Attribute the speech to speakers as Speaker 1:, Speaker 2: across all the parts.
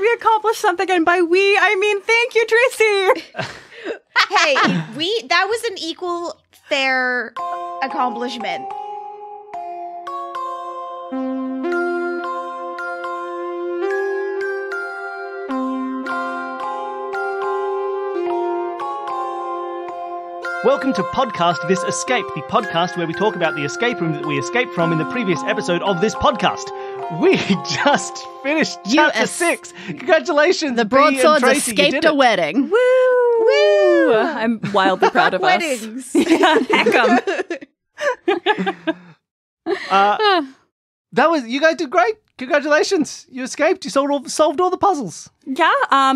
Speaker 1: we accomplished something, and by we, I mean thank you, Tracy.
Speaker 2: Hey, that was an equal, fair accomplishment.
Speaker 3: Welcome to Podcast This Escape, the podcast where we talk about the escape room that we escaped from in the previous episode of this podcast. We just finished chapter 6. Congratulations,
Speaker 4: The
Speaker 3: Bea and
Speaker 4: broadswords
Speaker 3: Tracy, you
Speaker 4: escaped
Speaker 3: did
Speaker 4: a
Speaker 3: it.
Speaker 4: wedding.
Speaker 1: Woo! I'm wildly proud of us.
Speaker 2: Weddings.
Speaker 1: Heck 'em.
Speaker 3: You guys did great. Congratulations. You escaped. You solved all the puzzles.
Speaker 1: Yeah, our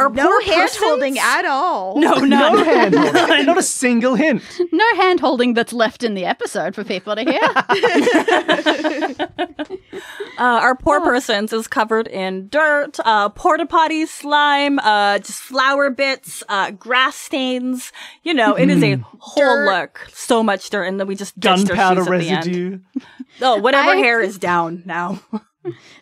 Speaker 2: No
Speaker 1: poor
Speaker 2: hand-holding
Speaker 1: persons-
Speaker 2: at all.
Speaker 1: No, none.
Speaker 3: No hand holding. Not a single hint.
Speaker 4: No hand-holding that's left in the episode for people to hear.
Speaker 1: Our poor persons is covered in dirt, porta potty slime, just flower bits, grass stains. You know, it is a whole look. So much dirt, and then we just ditched our
Speaker 3: Gunpowder
Speaker 1: shoes at the end.
Speaker 3: residue.
Speaker 1: Oh, whatever hair is down now.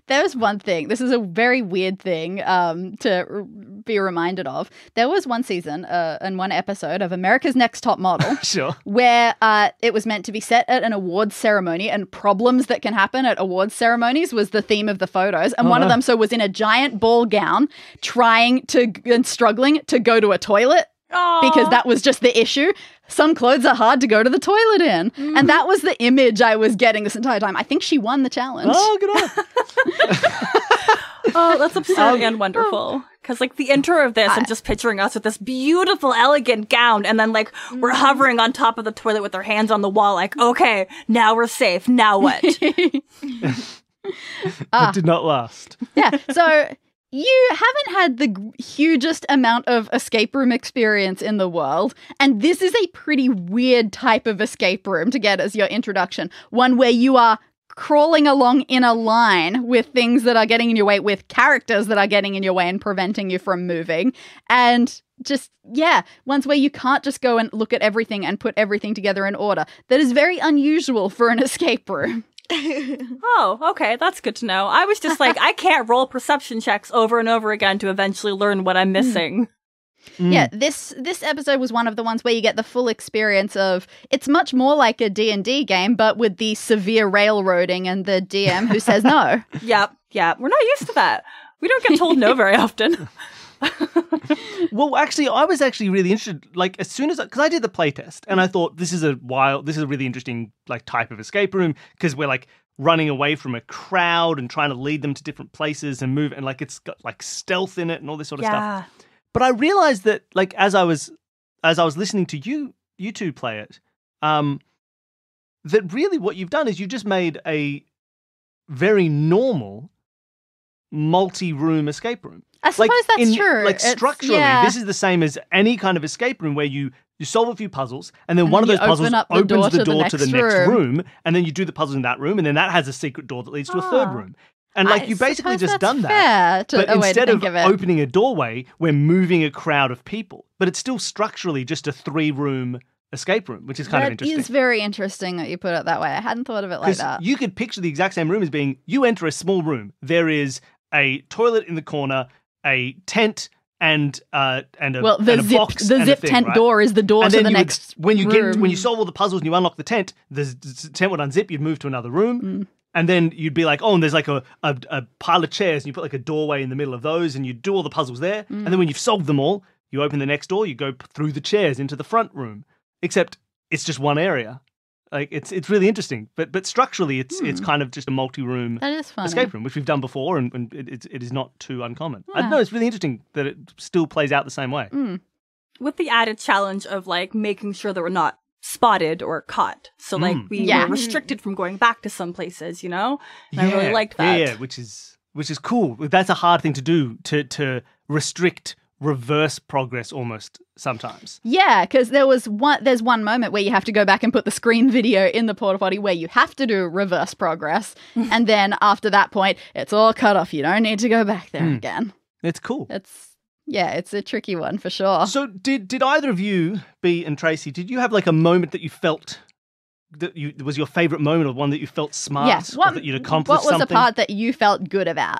Speaker 4: There was one thing. This is a very weird thing to be reminded of. There was one season and one episode of America's Next Top Model
Speaker 3: Sure.
Speaker 4: where it was meant to be set at an awards ceremony, and problems that can happen at awards ceremonies was the theme of the photos. And one of them was in a giant ball gown and struggling to go to a toilet. Because that was just the issue. Some clothes are hard to go to the toilet in. And that was the image I was getting this entire time. I think she won the challenge.
Speaker 3: Oh, good on.
Speaker 1: Oh, that's absurd and wonderful. Because, like, the intro of this, I'm just picturing us with this beautiful, elegant gown, and then, like, we're hovering on top of the toilet with our hands on the wall, like, okay, now we're safe. Now what?
Speaker 3: That did not last.
Speaker 4: Yeah. So you haven't had the hugest amount of escape room experience in the world. And this is a pretty weird type of escape room to get as your introduction. One where you are crawling along in a line with things that are getting in your way, with characters that are getting in your way and preventing you from moving. And just, ones where you can't just go and look at everything and put everything together in order. That is very unusual for an escape room.
Speaker 1: Oh, okay, that's good to know. I was just like, I can't roll perception checks over and over again to eventually learn what I'm missing.
Speaker 4: Yeah, this episode was one of the ones where you get the full experience of, it's much more like a D&D game, but with the severe railroading and the DM who says no.
Speaker 1: Yep, we're not used to that. We don't get told no very often.
Speaker 3: Well, actually, I was actually really interested, like, as soon as, because I did the playtest, and I thought, this is a really interesting, like, type of escape room, because we're, like, running away from a crowd and trying to lead them to different places and move, and, like, it's got, like, stealth in it and all this sort of stuff. But I realized that, like, as I was listening to you two play it, that really what you've done is you've just made a very normal multi-room escape room.
Speaker 4: I suppose that's true.
Speaker 3: Like, structurally, this is the same as any kind of escape room where you solve a few puzzles, and then one of those puzzles opens the door to the next room, and then you do the puzzles in that room, and then that has a secret door that leads to a third room. And, like, you basically just done that. But instead of opening a doorway, we're moving a crowd of people. But it's still structurally just a 3-room escape room, which is kind of interesting.
Speaker 4: That is very interesting that you put it that way. I hadn't thought of it like that.
Speaker 3: You could picture the exact same room as being, you enter a small room. There is a toilet in the corner, a tent, and a box.
Speaker 4: The zip tent
Speaker 3: right?
Speaker 4: door is the door to the next room.
Speaker 3: When you solve all the puzzles and you unlock the tent would unzip. You'd move to another room, and then you'd be like, oh, and there's like a pile of chairs, and you put like a doorway in the middle of those, and you do all the puzzles there. And then when you've solved them all, you open the next door. You go through the chairs into the front room. Except it's just one area. Like, it's really interesting, but structurally it's kind of just a multi-room escape room, which we've done before, and it is not too uncommon. I don't know, it's really interesting that it still plays out the same way.
Speaker 1: With the added challenge of, like, making sure that we're not spotted or caught. So, like, we were restricted from going back to some places, you know? And I really liked that.
Speaker 3: Yeah, which is cool. That's a hard thing to do, to restrict reverse progress almost sometimes.
Speaker 4: Yeah, because there's one moment where you have to go back and put the screen video in the porta potty where you have to do reverse progress, and then after that point, it's all cut off. You don't need to go back there again.
Speaker 3: It's cool.
Speaker 4: It's a tricky one for sure.
Speaker 3: So did either of you, Bea and Tracy, did you have like a moment that you felt that was your favorite moment, or one that you felt smart, or that you'd accomplished something?
Speaker 4: What was the part that you felt good about?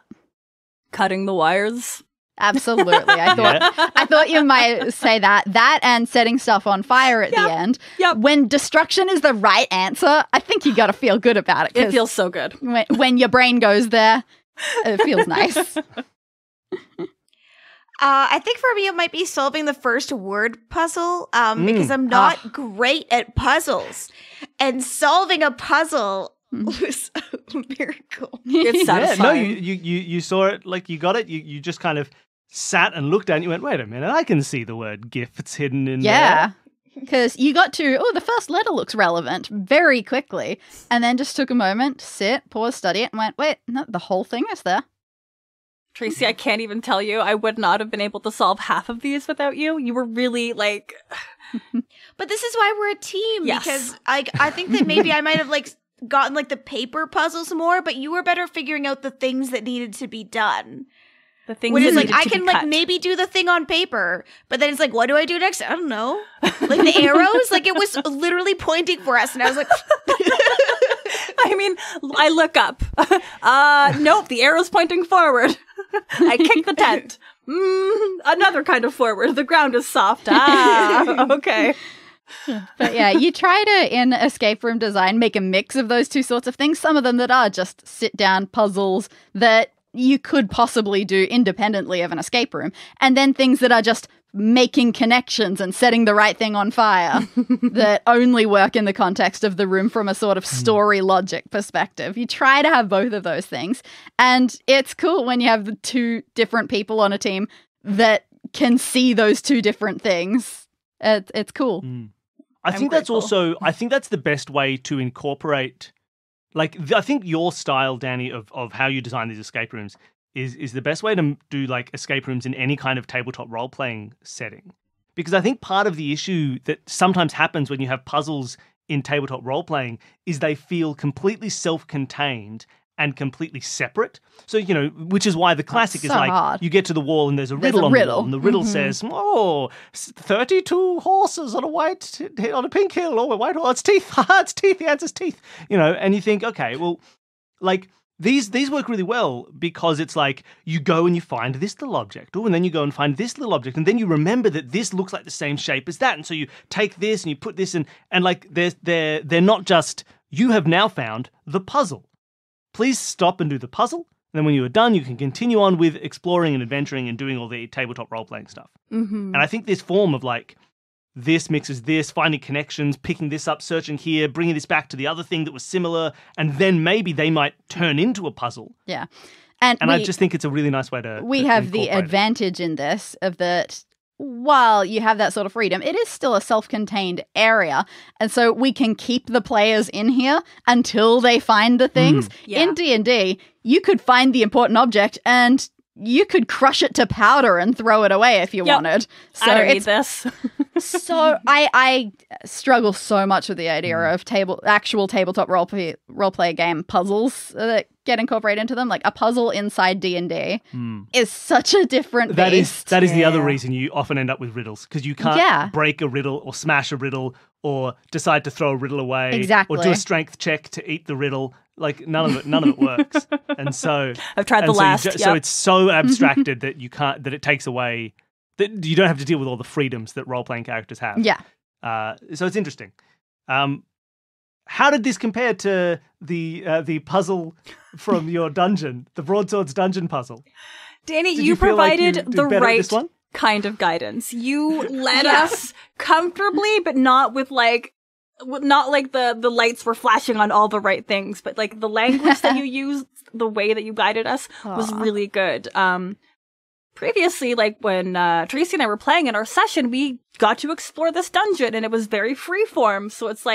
Speaker 1: cutting the wires.
Speaker 4: Absolutely. I thought you might say that and setting stuff on fire at the end.
Speaker 1: Yep.
Speaker 4: When destruction is the right answer, I think you got to feel good about it.
Speaker 1: It feels so good.
Speaker 4: When your brain goes there, it feels nice.
Speaker 2: I think for me, it might be solving the first word puzzle because I'm not great at puzzles. And solving a puzzle was a miracle.
Speaker 1: It's satisfying.
Speaker 3: No, you saw it, like you got it. You just kind of sat and looked at it and you went, wait a minute, I can see the word gifts hidden in there.
Speaker 4: Yeah. Because you got to, the first letter looks relevant very quickly. And then just took a moment, sit, pause, study it, and went, wait, no, the whole thing is there.
Speaker 1: Tracy, I can't even tell you. I would not have been able to solve half of these without you. You were really like...
Speaker 2: But this is why we're a team.
Speaker 1: Yes.
Speaker 2: Because I think that maybe I might have gotten the paper puzzles more, but you were better figuring out the things that needed to be done.
Speaker 1: The things
Speaker 2: Which is
Speaker 1: that needed
Speaker 2: I
Speaker 1: to
Speaker 2: can
Speaker 1: be cut.
Speaker 2: maybe do the thing on paper, but then it's what do I do next? I don't know. The arrows, it was literally pointing for us, and I was like,
Speaker 1: I mean, I look up. Nope, the arrow's pointing forward. I kick the tent. Another kind of forward. The ground is soft. Okay.
Speaker 4: But yeah, you try to, in escape room design, make a mix of those two sorts of things. Some of them that are just sit-down puzzles that you could possibly do independently of an escape room. And then things that are just making connections and setting the right thing on fire that only work in the context of the room from a sort of story logic perspective. You try to have both of those things. And it's cool when you have the two different people on a team that can see those two different things. It's cool.
Speaker 3: I think that's also, I think that's the best way to incorporate, I think your style, Danny, of how you design these escape rooms is the best way to do escape rooms in any kind of tabletop role-playing setting. Because I think part of the issue that sometimes happens when you have puzzles in tabletop role-playing is they feel completely self-contained and completely separate. So, which is why the classic is
Speaker 4: hard.
Speaker 3: You get to the wall and there's a riddle on the wall, and the riddle says, 32 horses on a pink hill, or a white horse, it's teeth, it's teeth, the answer's teeth. And you think, okay, well, these work really well because it's you go and you find this little object, and then you go and find this little object, and then you remember that this looks like the same shape as that, and so you take this and you put this in, and they're not just, you have now found the puzzle. Please stop and do the puzzle. And then when you are done, you can continue on with exploring and adventuring and doing all the tabletop role-playing stuff. And I think this form of this mixes this, finding connections, picking this up, searching here, bringing this back to the other thing that was similar, and then maybe they might turn into a puzzle.
Speaker 4: Yeah.
Speaker 3: And I just think it's a really nice way to
Speaker 4: We have the advantage in this of that while you have that sort of freedom, it is still a self-contained area. And so we can keep the players in here until they find the things.
Speaker 1: Yeah.
Speaker 4: In D&D, you could find the important object and you could crush it to powder and throw it away if you wanted. So
Speaker 1: I don't need this.
Speaker 4: So I struggle so much with the idea of actual tabletop role-play game puzzles that get incorporated into them. A puzzle inside D&D is such a different beast.
Speaker 3: That is the other reason you often end up with riddles, because you can't break a riddle or smash a riddle or decide to throw a riddle away.
Speaker 4: Exactly.
Speaker 3: Or do a strength check to eat the riddle. None of it works. And so
Speaker 1: I've tried the last.
Speaker 3: So it's so abstracted that you can't, that it takes away, that you don't have to deal with all the freedoms that role-playing characters have.
Speaker 4: Yeah.
Speaker 3: So it's interesting. How did this compare to the puzzle from your dungeon, the Broadswords dungeon puzzle?
Speaker 1: Danny,
Speaker 3: Did
Speaker 1: you
Speaker 3: feel like you
Speaker 1: provided
Speaker 3: did
Speaker 1: the
Speaker 3: better at
Speaker 1: right
Speaker 3: this one?
Speaker 1: kind of guidance. You led us comfortably, but not with not the lights were flashing on all the right things, but the language that you used, the way that you guided us was really good. Previously, when Tracy and I were playing in our session, we got to explore this dungeon and it was very freeform. So it's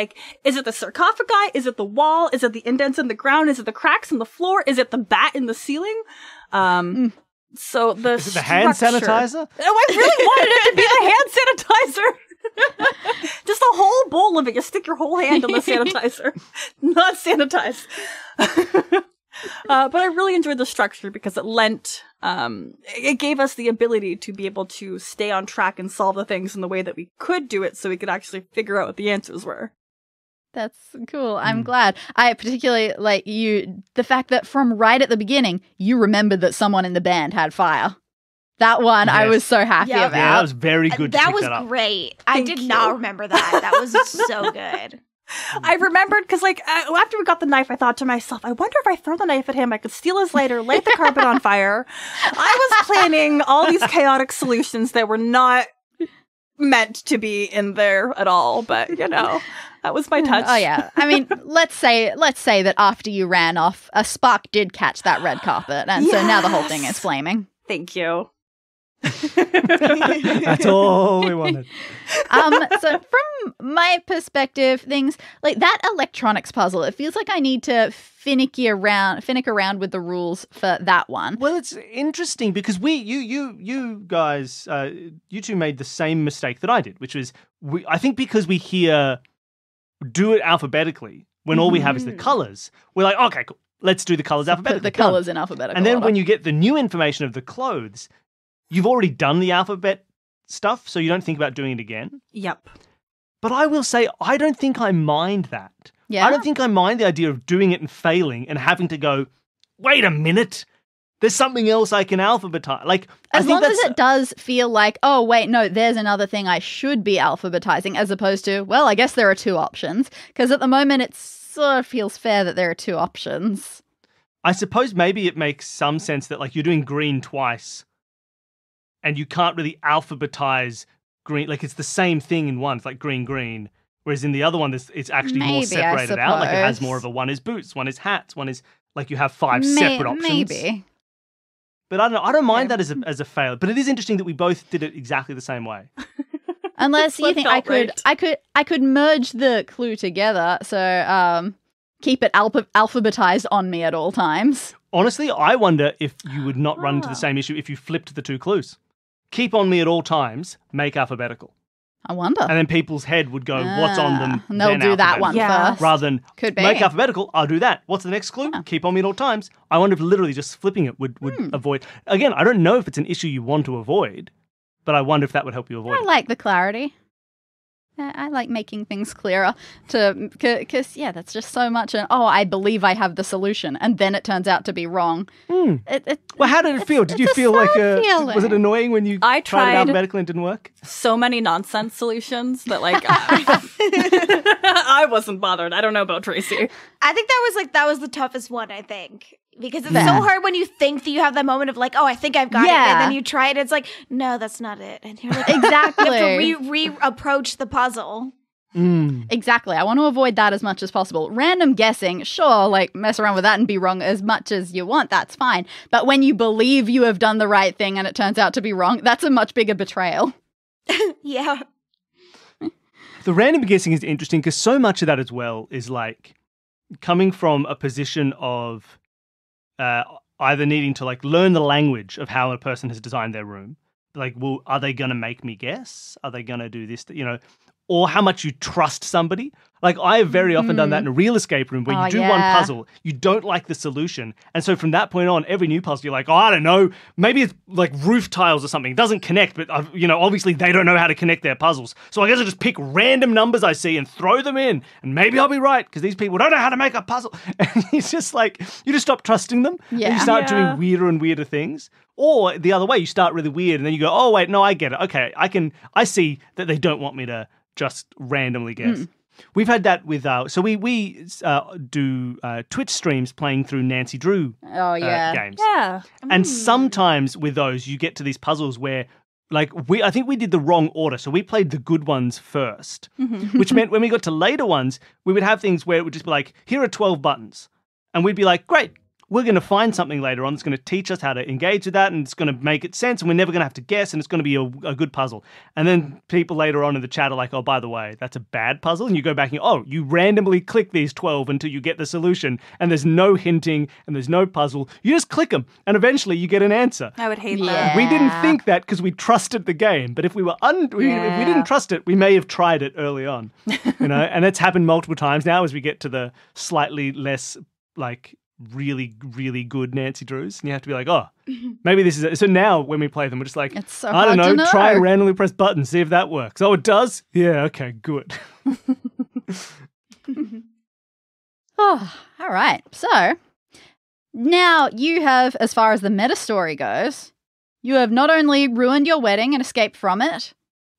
Speaker 1: is it the sarcophagi? Is it the wall? Is it the indents in the ground? Is it the cracks in the floor? Is it the bat in the ceiling? So
Speaker 3: is it the hand sanitizer?
Speaker 1: Oh, I really wanted it to be the hand sanitizer. Just a whole bowl of it. You stick your whole hand in the sanitizer. Not sanitize. But I really enjoyed the structure because it gave us the ability to be able to stay on track and solve the things in the way that we could do it, so we could actually figure out what the answers were.
Speaker 4: That's cool. I'm glad. I particularly like the fact that from right at the beginning, you remembered that someone in the band had fire. That one I was so happy
Speaker 2: Yeah.
Speaker 4: about.
Speaker 3: Yeah, that was very good.
Speaker 2: That
Speaker 3: to pick
Speaker 2: was
Speaker 3: that up.
Speaker 2: great. I did not remember that. That was so good.
Speaker 1: I remembered because, like, after we got the knife, I thought to myself, I wonder if I throw the knife at him, I could steal his lighter, light the carpet on fire. I was planning all these chaotic solutions that were not meant to be in there at all, but you know, that was my touch.
Speaker 4: Oh yeah. I mean, let's say that after you ran off, a spark did catch that red carpet, and so now the whole thing is flaming.
Speaker 1: Thank you.
Speaker 3: That's all we wanted.
Speaker 4: So from my perspective, things like that electronics puzzle, it feels like I need to finnick around with the rules for that one.
Speaker 3: Well, it's interesting because you guys, you two made the same mistake that I did, which was I think because we hear do it alphabetically when all we have is the colors, we're like, okay, cool, let's do the colors alphabetically.
Speaker 4: Put the colors in alphabetical
Speaker 3: And then
Speaker 4: order.
Speaker 3: when you get the new information of the clothes, you've already done the alphabet stuff, so you don't think about doing it again.
Speaker 1: Yep.
Speaker 3: But I will say, I don't think I mind that.
Speaker 4: Yeah?
Speaker 3: I don't think I mind the idea of doing it and failing and having to go, wait a minute, there's something else I can alphabetize. Like, I
Speaker 4: As
Speaker 3: think
Speaker 4: long as
Speaker 3: that's
Speaker 4: it does feel like, oh, wait, no, there's another thing I should be alphabetizing, as opposed to, well, I guess there are two options. Because at the moment, it sort of feels fair that there are two options.
Speaker 3: I suppose maybe it makes some sense that, like, you're doing green twice and you can't really alphabetize green. Like, it's the same thing in one. It's like green, green. Whereas in the other one, it's actually more
Speaker 4: Maybe, I
Speaker 3: separated out. Like, it has
Speaker 4: suppose.
Speaker 3: more of a one is boots, one is hats, one is, like, you have five separate options.
Speaker 4: Maybe.
Speaker 3: But I don't mind that as a fail. But it is interesting that we both did it exactly the same way.
Speaker 4: Unless you
Speaker 1: what
Speaker 4: think
Speaker 1: felt right.
Speaker 4: I could merge the clue together, so keep it alphabetized on me at all times.
Speaker 3: Honestly, I wonder if you would not run into the same issue if you flipped the two clues. Keep on me at all times, make alphabetical.
Speaker 4: I wonder.
Speaker 3: And then people's head would go, what's on them?
Speaker 4: And they'll
Speaker 3: then
Speaker 4: do that one
Speaker 1: Yeah.
Speaker 4: first.
Speaker 3: Rather than
Speaker 4: Could be.
Speaker 3: make alphabetical, I'll do that. What's the next clue? Keep on me at all times. I wonder if literally just flipping it would avoid. Again, I don't know if it's an issue you want to avoid, but I wonder if that would help you avoid
Speaker 4: I
Speaker 3: it.
Speaker 4: like the clarity. I like making things clearer because that's just so much. And I believe I have the solution, and then it turns out to be wrong.
Speaker 3: Well, how did it feel? Did you
Speaker 4: it's a
Speaker 3: feel like
Speaker 4: sad
Speaker 3: was it
Speaker 4: feeling.
Speaker 3: annoying when you
Speaker 1: I
Speaker 3: tried it
Speaker 1: tried-
Speaker 3: alphabetically and it didn't work?
Speaker 1: So many nonsense solutions that, like, I wasn't bothered. I don't know about Tracy.
Speaker 2: I think that was the toughest one, I think. Because it's
Speaker 4: Fair.
Speaker 2: so hard when you think that you have that moment of like, oh, I think I've got it.
Speaker 4: Yeah.
Speaker 2: And then you try it, it's like, no, that's not it. And you're like,
Speaker 4: Exactly.
Speaker 2: you have to re-approach the puzzle.
Speaker 4: Exactly. I want to avoid that as much as possible. Random guessing, sure, like mess around with that and be wrong as much as you want, that's fine. But when you believe you have done the right thing and it turns out to be wrong, that's a much bigger betrayal.
Speaker 2: Yeah.
Speaker 3: The random guessing is interesting because so much of that as well is like coming from a position of either needing to like learn the language of how a person has designed their room. Like, well, are they going to make me guess? Are they going to do this? Or how much you trust somebody. Like, I have very often done that in a real escape room where you do one puzzle, you don't like the solution. And so from that point on, every new puzzle, you're like, oh, I don't know. Maybe it's like roof tiles or something. It doesn't connect, but, obviously they don't know how to connect their puzzles. So I guess I'll just pick random numbers I see and throw them in. And maybe I'll be right because these people don't know how to make a puzzle. And it's just like, you just stop trusting them. And you
Speaker 4: Yeah.
Speaker 3: start doing weirder and weirder things. Or the other way, you start really weird and then you go, oh, wait, no, I get it. Okay, I see that they don't want me to just randomly guess. We've had that with so we do Twitch streams playing through Nancy Drew games.
Speaker 1: Yeah.
Speaker 3: And sometimes with those you get to these puzzles where like I think we did the wrong order. So we played the good ones first, which meant when we got to later ones, we would have things where it would just be like, here are 12 buttons. And we'd be like, great. We're going to find something later on that's going to teach us how to engage with that and it's going to make it sense and we're never going to have to guess and it's going to be a good puzzle. And then people later on in the chat are like, oh, by the way, that's a bad puzzle. And you go back and you randomly click these 12 until you get the solution and there's no hinting and there's no puzzle. You just click them and eventually you get an answer.
Speaker 1: I would hate
Speaker 4: Yeah.
Speaker 1: that.
Speaker 3: We didn't think that because we trusted the game. But if we were if we didn't trust it, we may have tried it early on. And that's happened multiple times now as we get to the slightly less like really, really good Nancy Drews. And you have to be like, oh, maybe this is it. So now when we play them, we're just like,
Speaker 4: It's so
Speaker 3: I don't
Speaker 4: hard to
Speaker 3: know,
Speaker 4: know.
Speaker 3: try and randomly press buttons, see if that works. Oh, it does? Yeah, okay, good.
Speaker 4: Oh, all right. So now you have, as far as the meta story goes, you have not only ruined your wedding and escaped from it,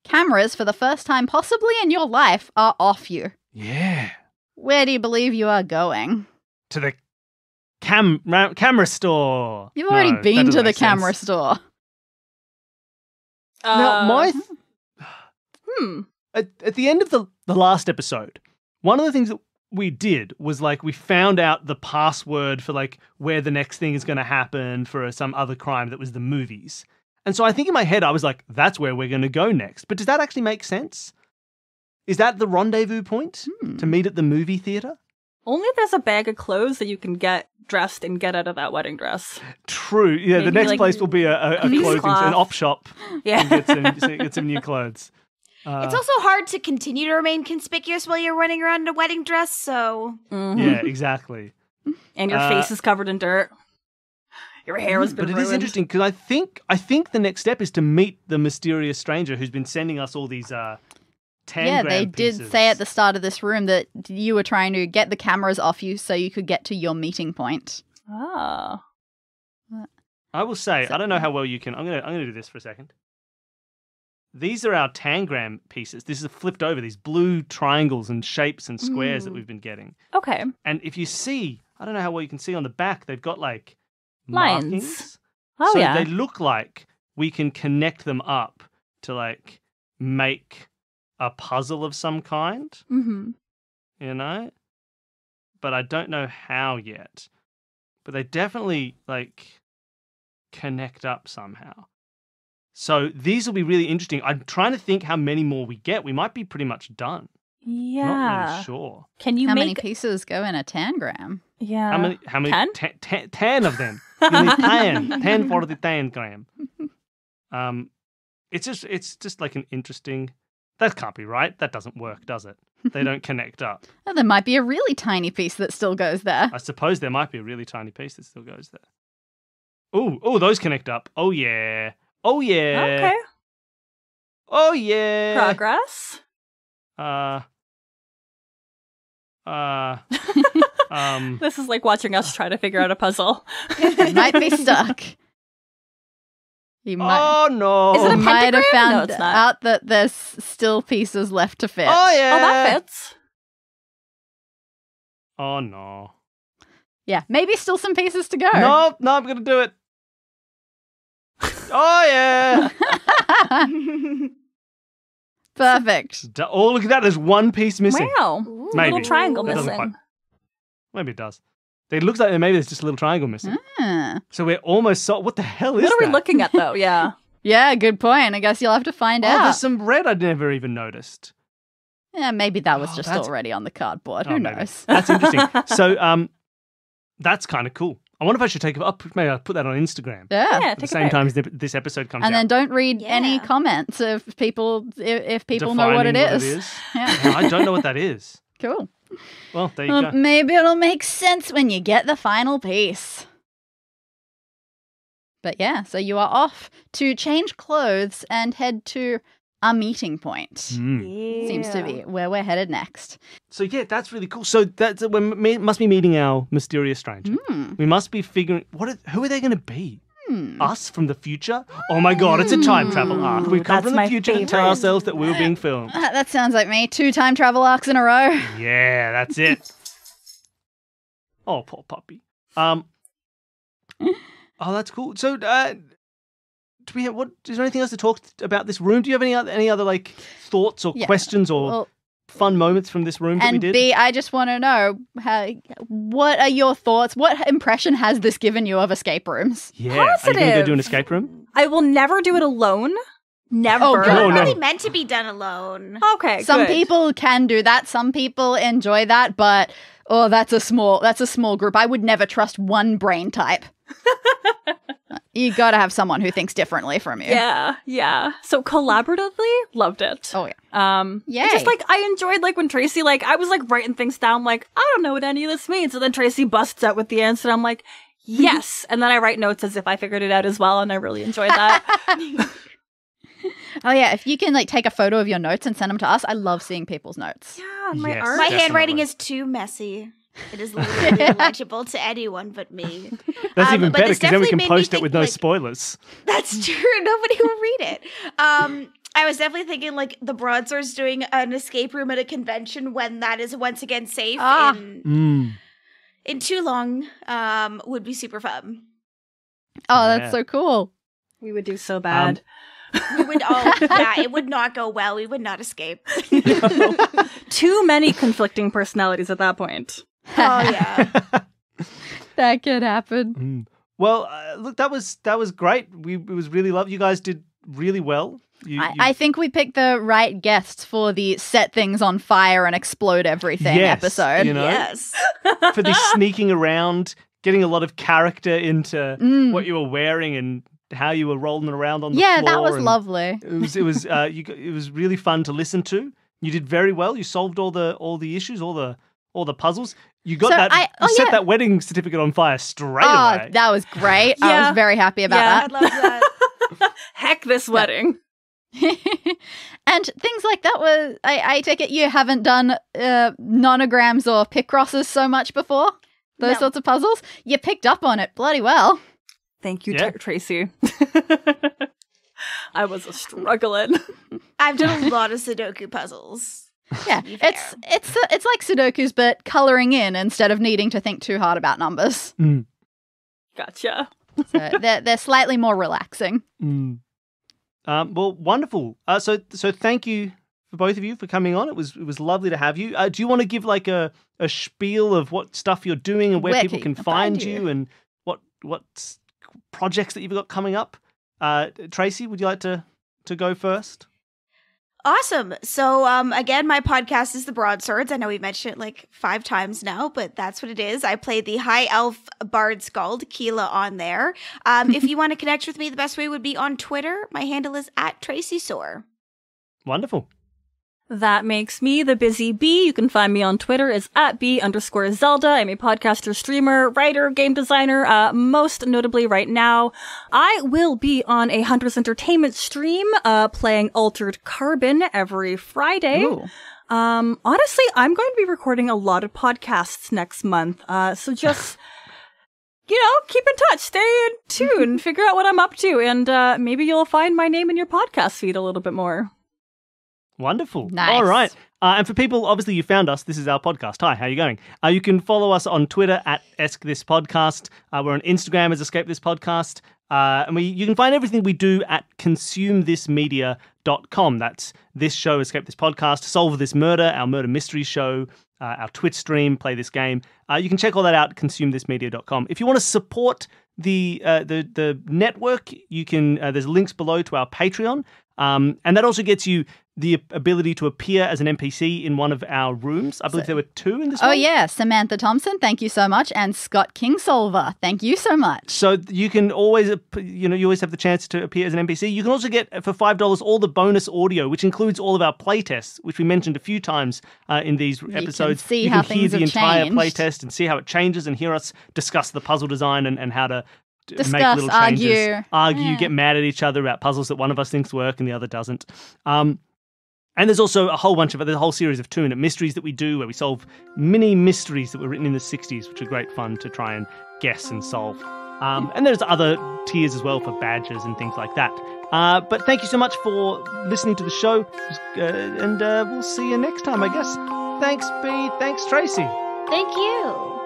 Speaker 4: cameras, for the first time possibly in your life, are off you.
Speaker 3: Yeah.
Speaker 4: Where do you believe you are going?
Speaker 3: To the camera store.
Speaker 4: You've already
Speaker 3: No, that
Speaker 4: been
Speaker 3: doesn't
Speaker 4: to the
Speaker 3: make
Speaker 4: camera
Speaker 3: sense.
Speaker 4: store.
Speaker 3: Now, my
Speaker 1: Hmm.
Speaker 3: at the end of the last episode, one of the things that we did was like we found out the password for like where the next thing is going to happen for some other crime that was the movies. And so I think in my head I was like, that's where we're going to go next. But does that actually make sense? Is that the rendezvous point to meet at the movie theater?
Speaker 1: Only if there's a bag of clothes that you can get dressed and get out of that wedding dress.
Speaker 3: True. Yeah, the
Speaker 1: Maybe,
Speaker 3: next
Speaker 1: like,
Speaker 3: place will be a clothing,
Speaker 1: cheesecloth.
Speaker 3: an op shop.
Speaker 1: Yeah.
Speaker 3: And get some new clothes.
Speaker 2: It's also hard to continue to remain conspicuous while you're running around in a wedding dress, so...
Speaker 1: Mhm.
Speaker 3: Yeah, exactly.
Speaker 1: And your face is covered in dirt. Your hair has been
Speaker 3: But it
Speaker 1: ruined.
Speaker 3: is interesting because I think the next step is to meet the mysterious stranger who's been sending us all these
Speaker 4: Yeah,
Speaker 3: tangram
Speaker 4: they
Speaker 3: pieces.
Speaker 4: did say at the start of this room that you were trying to get the cameras off you so you could get to your meeting point.
Speaker 1: Oh.
Speaker 3: I will say, I don't know how well you can. I'm gonna do this for a second. These are our tangram pieces. This is flipped over, these blue triangles and shapes and squares that we've been getting.
Speaker 1: Okay.
Speaker 3: And if you see, I don't know how well you can see on the back, they've got like
Speaker 1: Lines.
Speaker 3: markings.
Speaker 1: Oh,
Speaker 3: so
Speaker 1: yeah.
Speaker 3: they look like we can connect them up to like make a puzzle of some kind,
Speaker 1: Mm-hmm.
Speaker 3: you know? But I don't know how yet. But they definitely like connect up somehow. So these will be really interesting. I'm trying to think how many more we get. We might be pretty much done.
Speaker 1: Yeah.
Speaker 3: Not really sure.
Speaker 1: Can you
Speaker 4: How
Speaker 1: make...
Speaker 4: many pieces go in a tangram?
Speaker 1: Yeah.
Speaker 3: How many?
Speaker 1: 10?
Speaker 3: 10 of them. You need 10. 10 for the tangram. It's just like an interesting. That can't be right. That doesn't work, does it? They don't connect up.
Speaker 4: Oh, there might be a really tiny piece that still goes there.
Speaker 3: I suppose there might be a really tiny piece that still goes there. Oh, those connect up. Oh yeah. Oh yeah.
Speaker 1: Okay.
Speaker 3: Oh yeah.
Speaker 1: Progress. This is like watching us try to figure out a puzzle.
Speaker 4: You might be stuck. You might,
Speaker 3: Oh no.
Speaker 1: Is it a
Speaker 4: might have
Speaker 1: pentagram? No,
Speaker 4: found
Speaker 1: it's not.
Speaker 4: out that there's still pieces left to fit.
Speaker 3: Oh yeah.
Speaker 1: Oh, that fits.
Speaker 3: Oh no.
Speaker 4: Yeah, maybe still some pieces to go.
Speaker 3: No, I'm gonna do it. Oh yeah.
Speaker 4: Perfect.
Speaker 3: Oh, look at that. There's one piece missing.
Speaker 1: Wow.
Speaker 2: Ooh.
Speaker 3: Maybe.
Speaker 1: Little triangle
Speaker 3: That doesn't
Speaker 1: missing.
Speaker 3: Maybe it does. It looks like maybe there's just a little triangle missing.
Speaker 4: Ah.
Speaker 3: So we're almost what the hell is
Speaker 1: What are we
Speaker 3: that?
Speaker 1: looking at though? Yeah.
Speaker 4: Yeah, good point. I guess you'll have to find
Speaker 3: Oh,
Speaker 4: out.
Speaker 3: there's some red I'd never even noticed.
Speaker 4: Yeah, maybe that was
Speaker 3: Oh,
Speaker 4: just
Speaker 3: that's-
Speaker 4: already on the cardboard.
Speaker 3: Oh,
Speaker 4: Who
Speaker 3: maybe.
Speaker 4: knows?
Speaker 3: That's interesting. So that's kind of cool. I wonder if I should take it up. Maybe I'll put that on Instagram.
Speaker 4: Yeah.
Speaker 1: Yeah.
Speaker 3: At the
Speaker 1: Take a
Speaker 3: same
Speaker 1: pic.
Speaker 3: time as this episode comes
Speaker 4: And
Speaker 3: out.
Speaker 4: then don't read any
Speaker 2: Yeah.
Speaker 4: comments if people know what it
Speaker 3: Defining
Speaker 4: is. Yeah.
Speaker 3: Yeah, I don't know what that is.
Speaker 4: Cool.
Speaker 3: Well, there you
Speaker 4: Well,
Speaker 3: go.
Speaker 4: maybe it'll make sense when you get the final piece. But yeah, so you are off to change clothes and head to a meeting point.
Speaker 3: Mm.
Speaker 4: Seems to be where we're headed next.
Speaker 3: So yeah, that's really cool. So we must be meeting our mysterious stranger. We must be figuring who are they going to be? Us from the future? Oh my god, it's a time travel arc. We've come
Speaker 1: That's
Speaker 3: from the
Speaker 1: my
Speaker 3: future to tell
Speaker 1: favorite.
Speaker 3: ourselves that we were being filmed.
Speaker 4: That sounds like me. 2 time travel arcs in a row.
Speaker 3: Yeah, that's it. Oh, poor puppy. Oh, that's cool. So, do we have is there anything else to talk about this room? Do you have any other like thoughts or
Speaker 4: Yeah.
Speaker 3: questions or
Speaker 4: Well,
Speaker 3: fun moments from this room that we
Speaker 4: and
Speaker 3: did?
Speaker 4: B, I just want to know what are your thoughts? What impression has this given you of escape rooms?
Speaker 3: Yeah, are you going to go
Speaker 1: Positive.
Speaker 3: do an escape room?
Speaker 1: I will never do it alone. Never.
Speaker 4: Oh,
Speaker 2: It's
Speaker 4: God.
Speaker 3: No,
Speaker 2: not
Speaker 3: no.
Speaker 2: really meant to be done alone.
Speaker 1: Okay.
Speaker 4: Some
Speaker 1: good.
Speaker 4: people can do that. Some people enjoy that, but that's a small group. I would never trust one brain type. You got to have someone who thinks differently from you.
Speaker 1: Yeah. So collaboratively, loved it.
Speaker 4: Oh yeah.
Speaker 1: It's just
Speaker 4: Yay.
Speaker 1: like I enjoyed like when Tracy I was like writing things down like I don't know what any of this means, and then Tracy busts out with the answer, and I'm like yes, and then I write notes as if I figured it out as well, and I really enjoyed that.
Speaker 4: Oh yeah. If you can like take a photo of your notes and send them to us, I love seeing people's notes.
Speaker 1: Yeah, my
Speaker 3: Yes.
Speaker 1: art.
Speaker 2: My
Speaker 3: Definitely.
Speaker 2: handwriting is too messy. It is literally illegible to anyone but me.
Speaker 3: That's even
Speaker 2: but
Speaker 3: better
Speaker 2: this
Speaker 3: because then we
Speaker 2: definitely
Speaker 3: can
Speaker 2: made me
Speaker 3: post it
Speaker 2: think,
Speaker 3: with no
Speaker 2: like,
Speaker 3: spoilers.
Speaker 2: That's true. Nobody will read it. I was definitely thinking like the Broadswords doing an escape room at a convention when that is once again safe in too long would be super fun.
Speaker 4: Oh, that's
Speaker 3: Yeah.
Speaker 4: so cool.
Speaker 1: We would do so bad.
Speaker 2: We would it would not go well. We would not escape.
Speaker 1: Too many conflicting personalities at that point.
Speaker 2: Oh yeah.
Speaker 4: That could happen.
Speaker 3: Well, look, that was great. It was really lovely. You guys did really well.
Speaker 4: I think we picked the right guests for the set things on fire and explode everything
Speaker 3: Yes,
Speaker 4: episode.
Speaker 3: you know?
Speaker 2: Yes.
Speaker 3: for the sneaking around, getting a lot of character into what you were wearing and how you were rolling around on the floor.
Speaker 4: Yeah, that was
Speaker 3: and
Speaker 4: lovely.
Speaker 3: It was really fun to listen to. You did very well. You solved all the issues, all the puzzles. You got you set that wedding certificate on fire straight away.
Speaker 4: That was great. I
Speaker 1: Yeah.
Speaker 4: was very happy about
Speaker 1: Yeah.
Speaker 2: I love that.
Speaker 1: Heck, this wedding.
Speaker 4: And things like that was, I take it you haven't done nonograms or Picrosses so much before? Those
Speaker 2: No.
Speaker 4: sorts of puzzles? You picked up on it bloody well.
Speaker 1: Thank you,
Speaker 3: Yeah.
Speaker 1: Tracy. I was struggling.
Speaker 2: I've done a lot of Sudoku puzzles.
Speaker 4: Yeah,
Speaker 2: be fair.
Speaker 4: it's like Sudokus, but coloring in instead of needing to think too hard about numbers.
Speaker 1: Gotcha.
Speaker 4: So they're slightly more relaxing.
Speaker 3: Well, wonderful. So thank you for both of you for coming on. It was lovely to have you. Do you want to give like a spiel of what stuff you're doing and where people can find you and what projects that you've got coming up? Tracy, would you like to go first?
Speaker 2: Awesome. So, again, my podcast is The Broadswords. I know we've mentioned it like 5 times now, but that's what it is. I play the High Elf Bard Skald, Keela, on there. If you want to connect with me, the best way would be on Twitter. My handle is @TracySore.
Speaker 3: Wonderful.
Speaker 1: That makes me the Busy Bee. You can find me on Twitter as @B_Zelda. I'm a podcaster, streamer, writer, game designer. Most notably right now, I will be on a Hunters Entertainment stream, playing Altered Carbon every Friday.
Speaker 4: Ooh.
Speaker 1: Honestly, I'm going to be recording a lot of podcasts next month. So just, keep in touch, stay in tune, figure out what I'm up to, and maybe you'll find my name in your podcast feed a little bit more.
Speaker 3: Wonderful.
Speaker 4: Nice.
Speaker 3: All right. And for people, obviously you found us. This is our podcast. Hi, how are you going? You can follow us on Twitter @EskThisPodcast. We're on Instagram as Escape This Podcast. And you can find everything we do at consumethismedia.com. That's this show, Escape This Podcast, Solve This Murder, our murder mystery show, our Twitch stream, Play This Game. You can check all that out at consumethismedia.com. If you want to support the network, you can. There's links below to our Patreon. And that also gets you the ability to appear as an NPC in one of our rooms. I believe there were 2 in this one.
Speaker 4: Oh yeah, Samantha Thompson, thank you so much, and Scott Kingsolver, thank you so much.
Speaker 3: So you can always, you always have the chance to appear as an NPC. You can also get, for $5, all the bonus audio, which includes all of our playtests, which we mentioned a few times in these episodes.
Speaker 4: See
Speaker 3: you
Speaker 4: how
Speaker 3: can hear
Speaker 4: things
Speaker 3: the
Speaker 4: have
Speaker 3: entire
Speaker 4: changed.
Speaker 3: playtest and see how it changes and hear us discuss the puzzle design and how to make
Speaker 4: Discuss,
Speaker 3: little changes.
Speaker 4: argue.
Speaker 3: Argue, get mad at each other about puzzles that one of us thinks work and the other doesn't. And there's also a whole series of 2-minute mysteries that we do where we solve mini mysteries that were written in the 60s, which are great fun to try and guess and solve. And there's other tiers as well for badges and things like that. But thank you so much for listening to the show. And we'll see you next time, I guess. Thanks, B. Thanks, Tracy.
Speaker 2: Thank you.